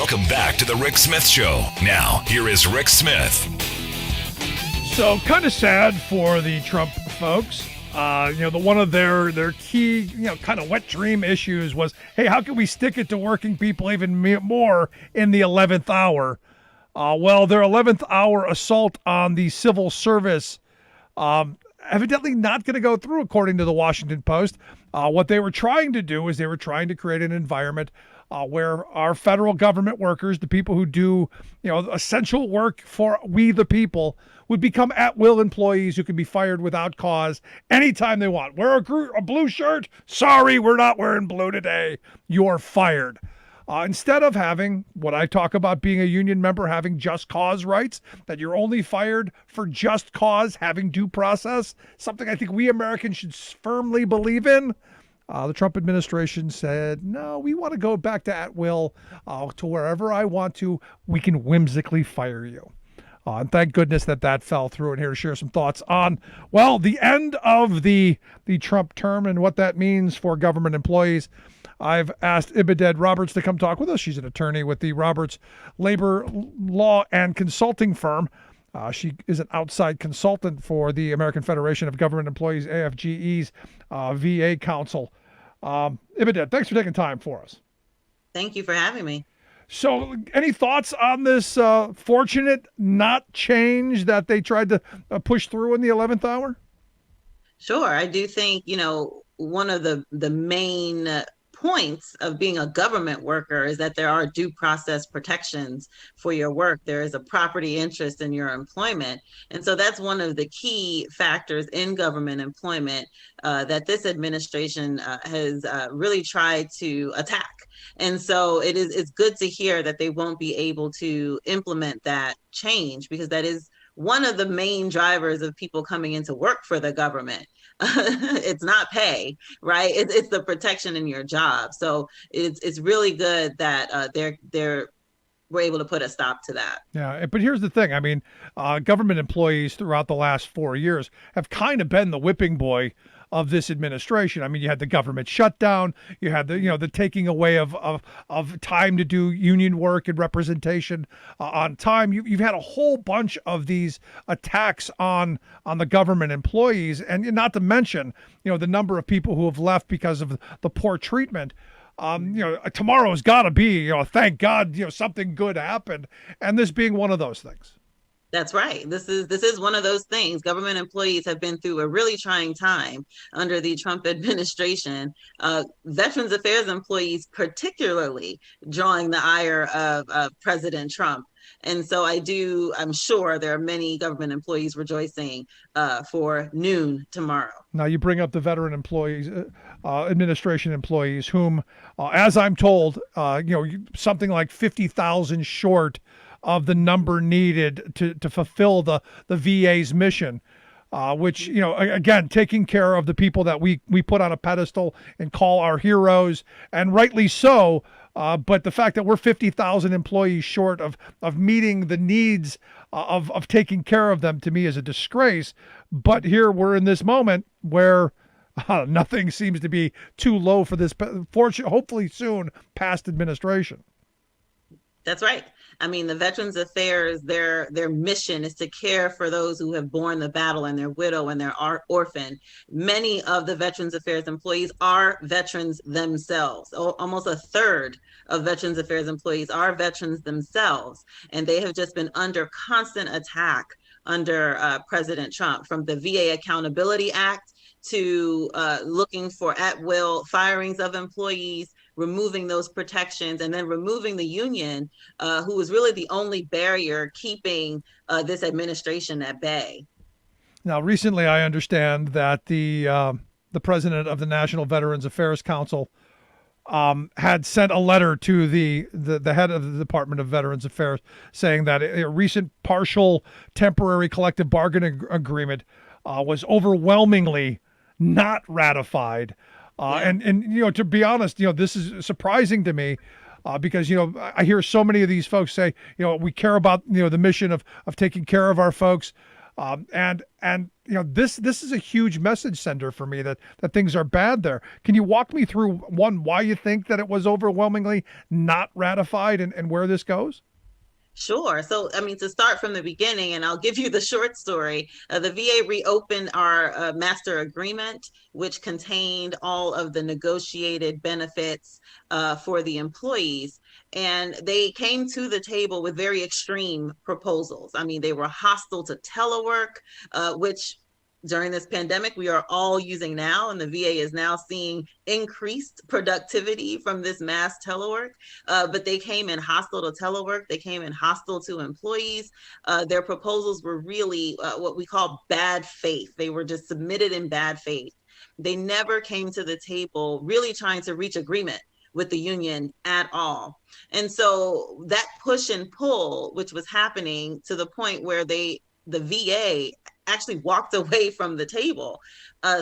Welcome back to the Rick Smith Show. Now, here is Rick Smith. So, kind of sad for the Trump folks. One of their key, kind of wet dream issues was, hey, how can we stick it to working people even more in the 11th hour? Their 11th hour assault on the civil service evidently not going to go through, according to the Washington Post. What they were trying to do is they were trying to create an environment where our federal government workers, the people who do, essential work for we the people, would become at-will employees who can be fired without cause anytime they want. Wear a blue shirt? Sorry, we're not wearing blue today. You're fired. Instead of having what I talk about being a union member, having just cause rights, that you're only fired for just cause, having due process, something I think we Americans should firmly believe in. The Trump administration said, no, we want to go back to at will, to wherever I want to. We can whimsically fire you. And thank goodness that fell through. And here to share some thoughts on, the end of the Trump term and what that means for government employees. I've asked Ibidun Roberts to come talk with us. She's an attorney with the Roberts Labor Law and Consulting Firm. She is an outside consultant for the American Federation of Government Employees, AFGE's VA Council. Ibidun, thanks for taking time for us. Thank you for having me. So any thoughts on this fortunate not change that they tried to push through in the 11th hour? Sure. I do think, one of the main points of being a government worker is that there are due process protections for your work. There is a property interest in your employment. And so that's one of the key factors in government employment that this administration has really tried to attack. And so it's good to hear that they won't be able to implement that change, because that is one of the main drivers of people coming into work for the government. It's not pay, right? It's the protection in your job. So it's really good that they're we're able to put a stop to that. Yeah, but here's the thing. I mean, government employees throughout the last 4 years have kind of been the whipping boy of this administration. I mean, you had the government shutdown, you had the taking away of time to do union work and representation on time. You've had a whole bunch of these attacks on the government employees, and not to mention, the number of people who have left because of the poor treatment. Tomorrow's got to be, thank God, something good happened, and this being one of those things. That's right. This is one of those things. Government employees have been through a really trying time under the Trump administration. Veterans Affairs employees, particularly, drawing the ire of President Trump. And so I'm sure there are many government employees rejoicing for noon tomorrow. Now, you bring up the veteran employees, administration employees, whom, as I'm told, something like 50,000 short of the number needed to fulfill the VA's mission, which, again, taking care of the people that we put on a pedestal and call our heroes, and rightly so. But the fact that we're 50,000 employees short of meeting the needs of taking care of them, to me, is a disgrace. But here we're in this moment where nothing seems to be too low for this, hopefully soon, past administration. That's right. I mean, the Veterans Affairs, their mission is to care for those who have borne the battle and their widow and their orphan. Many of the Veterans Affairs employees are veterans themselves. Almost a third of Veterans Affairs employees are veterans themselves. And they have just been under constant attack under President Trump, from the VA Accountability Act to looking for at-will firings of employees, removing those protections, and then removing the union, who was really the only barrier keeping this administration at bay. Now, recently, I understand that the president of the National Veterans Affairs Council had sent a letter to the head of the Department of Veterans Affairs saying that a recent partial temporary collective bargaining agreement was overwhelmingly not ratified. And to be honest, this is surprising to me because, I hear so many of these folks say, we care about, the mission of taking care of our folks. And this is a huge message sender for me that things are bad there. Can you walk me through why you think that it was overwhelmingly not ratified and where this goes? Sure. So, I mean, to start from the beginning, and I'll give you the short story. The VA reopened our master agreement, which contained all of the negotiated benefits for the employees. And they came to the table with very extreme proposals. I mean, they were hostile to telework, which during this pandemic we are all using now, and the VA is now seeing increased productivity from this mass telework. But they came in hostile to telework. They came in hostile to employees. Their proposals were really what we call bad faith. They were just submitted in bad faith. They never came to the table really trying to reach agreement with the union at all. And so that push and pull, which was happening to the point where the VA actually walked away from the table.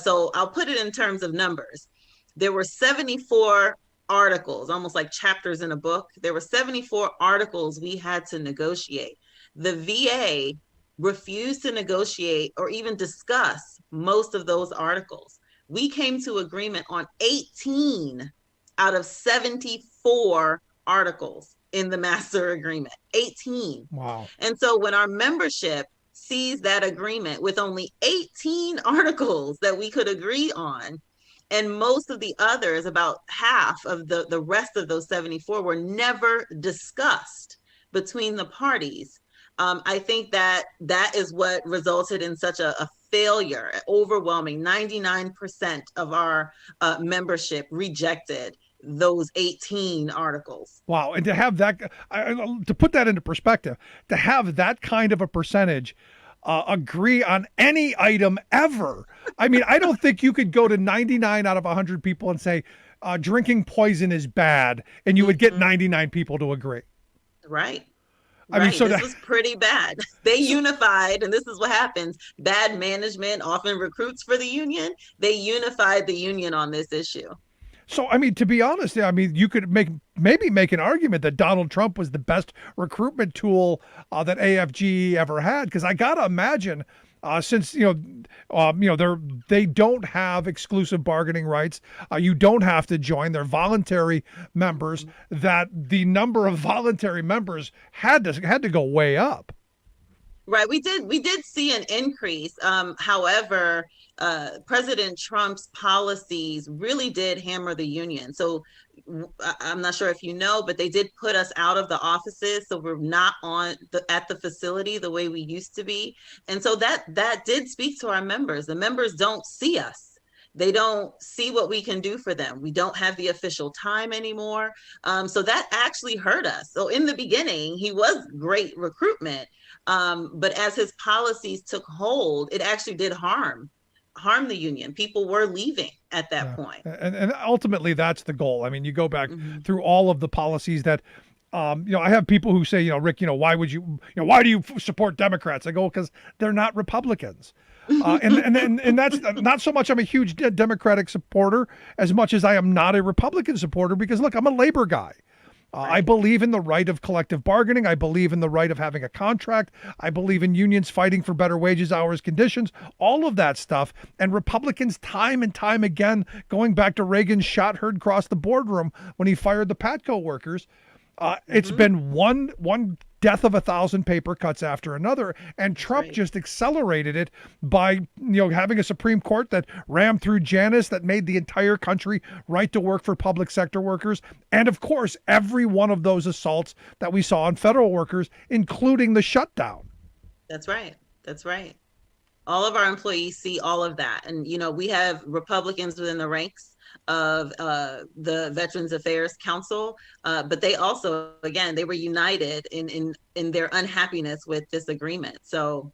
So I'll put it in terms of numbers. There were 74 articles, almost like chapters in a book. There were 74 articles we had to negotiate. The VA refused to negotiate or even discuss most of those articles. We came to agreement on 18 out of 74 articles in the master agreement. 18. Wow. And so when our membership sees that agreement with only 18 articles that we could agree on, and most of the others, about half of the rest of those 74, were never discussed between the parties. I think that is what resulted in such a failure. Overwhelming 99% of our membership rejected those 18 articles. Wow. And to have that, to put that into perspective, to have that kind of a percentage agree on any item ever. I mean, I don't think you could go to 99 out of 100 people and say drinking poison is bad, and you would get 99 people to agree. Right. I mean, so this was pretty bad. They unified, and this is what happens. Bad management often recruits for the union. They unified the union on this issue. So, I mean, to be honest, I mean, you could maybe make an argument that Donald Trump was the best recruitment tool that AFG ever had, because I gotta imagine, since they don't have exclusive bargaining rights, you don't have to join; they're voluntary members. That the number of voluntary members had to go way up. Right. We did see an increase. However, President Trump's policies really did hammer the union. So I'm not sure if you know, but they did put us out of the offices. So we're not at the facility the way we used to be. And so that did speak to our members. The members don't see us. They don't see what we can do for them. We don't have the official time anymore. So that actually hurt us. So in the beginning, he was great recruitment. But as his policies took hold, it actually did harm the union. People were leaving at that point. And ultimately, that's the goal. I mean, you go back through all of the policies that, I have people who say, Rick, why do you support Democrats? I go, because they're not Republicans. And that's not so much I'm a huge Democratic supporter as much as I am not a Republican supporter, because look, I'm a labor guy. Right. I believe in the right of collective bargaining. I believe in the right of having a contract. I believe in unions fighting for better wages, hours, conditions, all of that stuff. And Republicans time and time again, going back to Reagan's shot heard across the boardroom when he fired the Patco workers, it's been one death of 1,000 paper cuts after another, and Trump just accelerated it by having a Supreme Court that rammed through Janus, that made the entire country right to work for public sector workers, and of course every one of those assaults that we saw on federal workers, including the shutdown. That's right. All of our employees see all of that, and we have Republicans within the ranks of the Veterans Affairs Council, but they also, again, they were united in their unhappiness with this agreement. So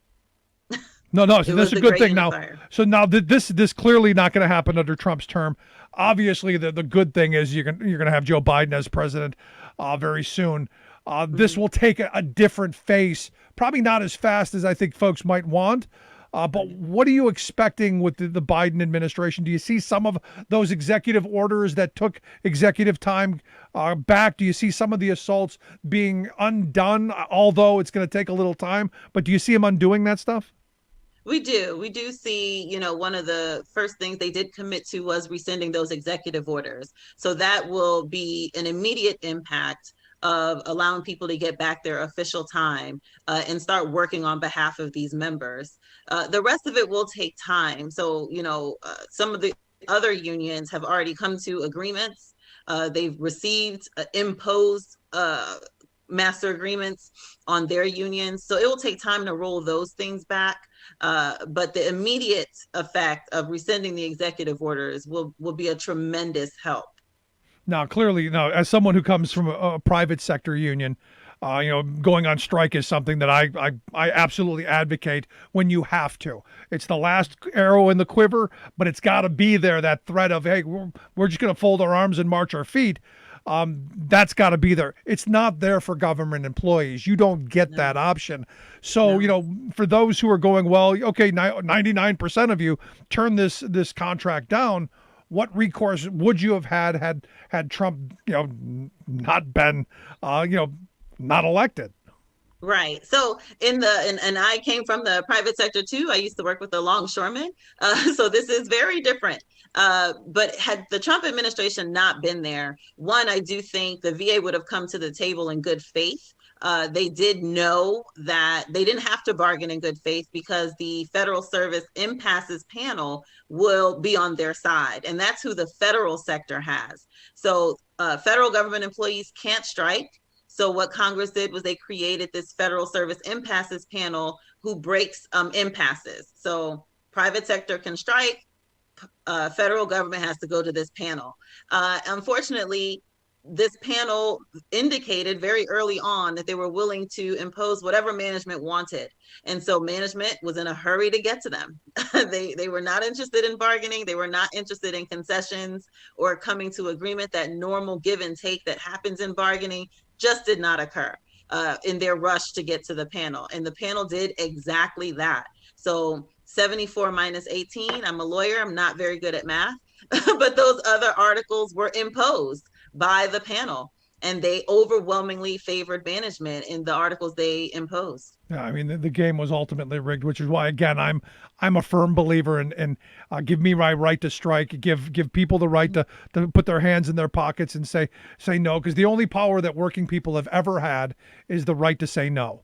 no, so this is a good thing unifier. Now. So now this clearly not going to happen under Trump's term. Obviously, the good thing is you're going to have Joe Biden as president very soon. This will take a different face, probably not as fast as I think folks might want. But what are you expecting with the Biden administration? Do you see some of those executive orders that took executive time back? Do you see some of the assaults being undone, although it's going to take a little time? But do you see him undoing that stuff? We do. We do see, one of the first things they did commit to was rescinding those executive orders. So that will be an immediate impact of allowing people to get back their official time and start working on behalf of these members. The rest of it will take time. So, some of the other unions have already come to agreements. They've received imposed master agreements on their unions. So it will take time to roll those things back. But the immediate effect of rescinding the executive orders will be a tremendous help. Now, clearly, as someone who comes from a private sector union, going on strike is something that I absolutely advocate when you have to. It's the last arrow in the quiver, but it's got to be there, that threat of, hey, we're just going to fold our arms and march our feet. That's got to be there. It's not there for government employees. You don't get that option. So, for those who are going, well, okay, 99% of you turn this contract down. What recourse would you have had Trump, not been, not elected? Right. So and I came from the private sector too. I used to work with the longshoremen. So this is very different. But had the Trump administration not been there, one, I do think the VA would have come to the table in good faith. They did know that they didn't have to bargain in good faith because the Federal Service Impasses panel will be on their side. And that's who the federal sector has. So federal government employees can't strike. So what Congress did was they created this Federal Service Impasses panel who breaks impasses. So private sector can strike, federal government has to go to this panel. Unfortunately, this panel indicated very early on that they were willing to impose whatever management wanted. And so management was in a hurry to get to them. They were not interested in bargaining. They were not interested in concessions or coming to agreement. That normal give and take that happens in bargaining just did not occur in their rush to get to the panel. And the panel did exactly that. So 74 minus 18, I'm a lawyer, I'm not very good at math, but those other articles were imposed by the panel, and they overwhelmingly favored management in the articles they imposed. Yeah, I mean, the game was ultimately rigged, which is why, again, I'm a firm believer in give me my right to strike, give people the right to put their hands in their pockets and say no, because the only power that working people have ever had is the right to say no.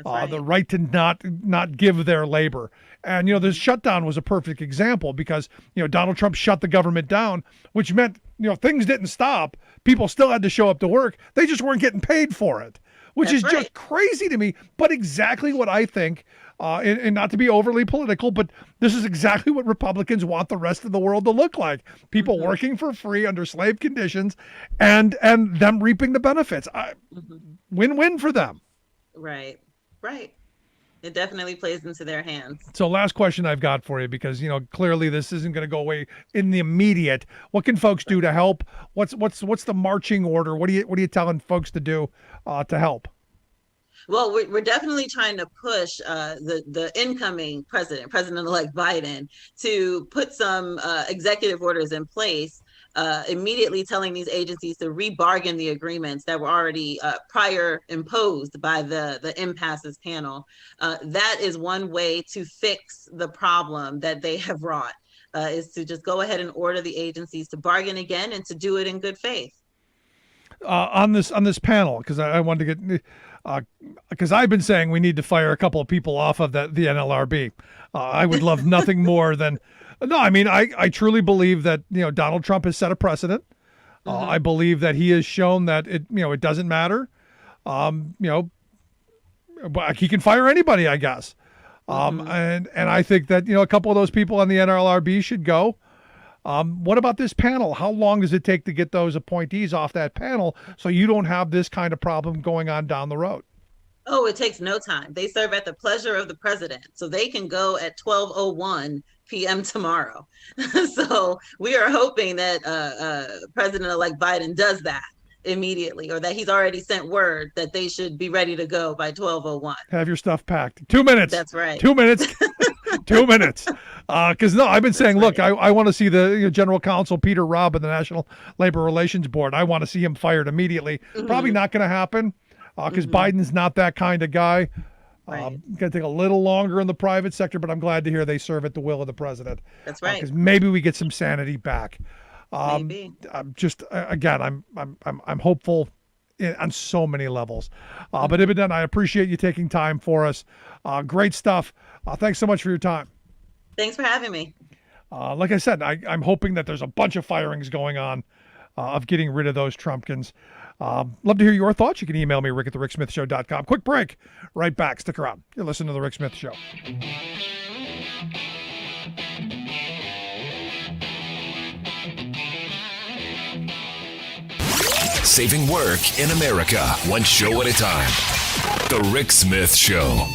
Right. The right to not give their labor. And, the shutdown was a perfect example because, Donald Trump shut the government down, which meant, things didn't stop. People still had to show up to work. They just weren't getting paid for it, which is just crazy to me, but exactly what I think, and not to be overly political, but this is exactly what Republicans want the rest of the world to look like. People working for free under slave conditions and them reaping the benefits. Win-win for them. Right. It definitely plays into their hands. So last question I've got for you, because, clearly this isn't going to go away in the immediate. What can folks do to help? What's the marching order? What are you telling folks to do to help? Well, we're definitely trying to push the incoming President-elect Biden, to put some executive orders in place, immediately telling these agencies to rebargain the agreements that were already prior imposed by the impasses panel. That is one way to fix the problem that they have wrought, is to just go ahead and order the agencies to bargain again and to do it in good faith. On this panel, because I wanted to get, because I've been saying we need to fire a couple of people off of the NLRB. I would love nothing more than, no, I mean, I truly believe that, Donald Trump has set a precedent. I believe that he has shown that it doesn't matter. But he can fire anybody, I guess. And I think that, a couple of those people on the NLRB should go. What about this panel? How long does it take to get those appointees off that panel so you don't have this kind of problem going on down the road? Oh, it takes no time. They serve at the pleasure of the president. So they can go at 12:01 p.m. tomorrow. So we are hoping that President-elect Biden does that immediately, or that he's already sent word that they should be ready to go by 12:01. Have your stuff packed. 2 minutes. That's right. 2 minutes. 2 minutes. Because I've been saying, look, I want to see the General Counsel, Peter Robb of the National Labor Relations Board. I want to see him fired immediately. Probably not going to happen because Biden's not that kind of guy. Right. Going to take a little longer in the private sector, but I'm glad to hear they serve at the will of the president. That's right. Because maybe we get some sanity back. Maybe. I'm just again, I'm hopeful on so many levels. But Ibidun, I appreciate you taking time for us. Great stuff. Thanks so much for your time. Thanks for having me. Like I said, I'm hoping that there's a bunch of firings going on of getting rid of those Trumpkins. Love to hear your thoughts. You can email me, rick@thericksmithshow.com. Quick break. Right back. Stick around. You're listening to The Rick Smith Show. Saving work in America, one show at a time. The Rick Smith Show.